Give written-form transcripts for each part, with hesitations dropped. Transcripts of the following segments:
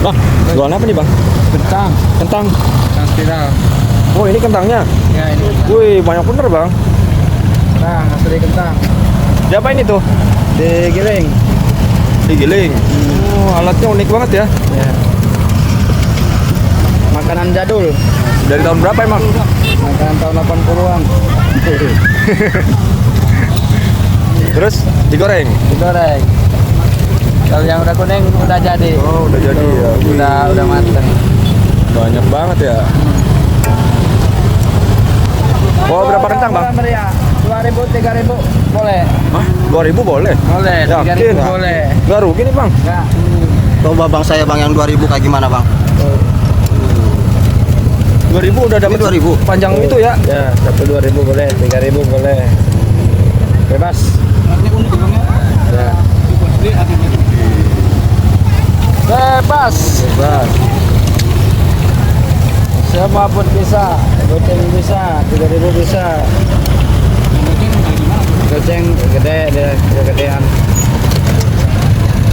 Bang, jualan apa nih bang? Kentang. Kentang. Kentang spiral. Oh ini kentangnya. Ya ini. Wih banyak bener bang. Kentang, asli kentang. Siapa ini tuh? Digiling. Digiling. Oh alatnya unik banget ya. Ya. Makanan jadul. Dari tahun berapa emang? Makanan tahun 80-an. Terus digoreng. Digoreng. Kalau yang udah kuning udah jadi. Oh udah jadi ya. Udah mateng. Banyak banget ya. Oh berapa kentang bang? 2.000, 3.000 boleh. Hah? 2.000 boleh? Boleh, 3.000 boleh. Gak rugi nih bang? Enggak. Coba bang saya bang yang 2000 kayak gimana bang? 2.000 udah dapat 2.000. panjang itu ya? Ya, satu 2.000 boleh, 3.000 boleh. Bebas. Ya. Bebas. Bebas. Siapapun bisa, goceng bisa, 3.000 bisa. Goceng gede, dia gedean.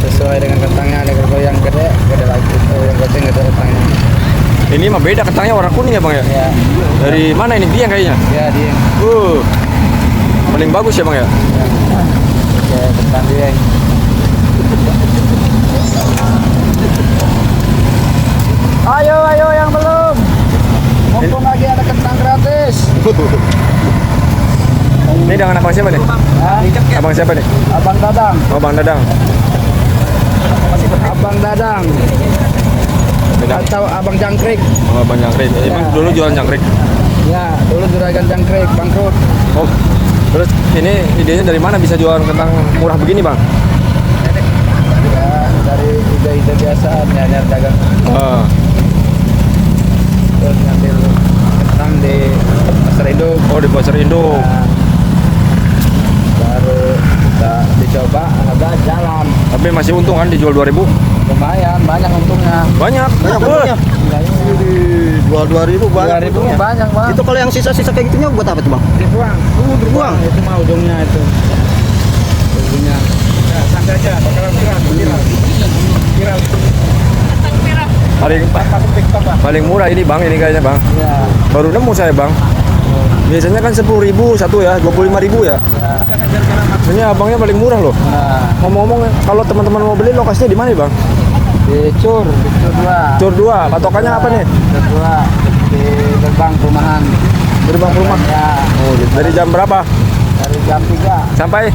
Sesuai dengan kentangnya, ada kalau yang gede lagi. Yang goceng gede kentangnya. Ini mah beda kentangnya warna kuning ya bang ya? Ya, Dari mana ini? Dieng kayaknya? ya dia. Paling bagus ya bang ya? Oke, kentang dia. Ayo yang belum. Mumpung lagi ada kentang gratis. Ini dengan abang siapa nih? Hah? Abang siapa nih? Abang Dadang. Oh bang Dadang. Abang Dadang. Atau Abang Jangkrik. Oh bang Jangkrik. Emang Ya. dulu jualan jangkrik? Ya, dulu juragan Jangkrik bangkrut. Oh terus ini idenya dari mana bisa jualan kentang murah begini bang? Ya, dari ide-ide biasa nyari dagang. Oh. Terus ngambil kentang di pasar induk. Oh di pasar induk. Nah, baru kita dicoba, ada jalan. Tapi masih untung kan dijual 2.000? Lumayan, banyak untungnya. Banyak. Banyak Wah. untungnya. Jual 2000 banyak. 2.000 untungnya. banyak bang. Itu kalau yang sisa-sisa kayak gitunya buat apa tuh bang? Dibuang. Dibuang. Itu mah ujungnya itu. Ujungnya. Ya, santai aja. Bakalan viral. Paling murah ini bang, ini kayaknya bang. Ya. Baru nemu saya bang. Biasanya kan 10.000 satu ya, 25.000 ya. Ya. Ini abangnya paling murah loh. Nah, Ngomong-ngomong, kalau teman-teman mau beli lokasinya di mana bang? di Cur 2. Cur 2, patokannya apa nih? Cur 2 di gerbang perumahan. Gerbang rumah. Ya, Oh, dari jam berapa? dari jam 3 Sampai?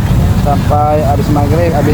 sampai habis maghrib, habis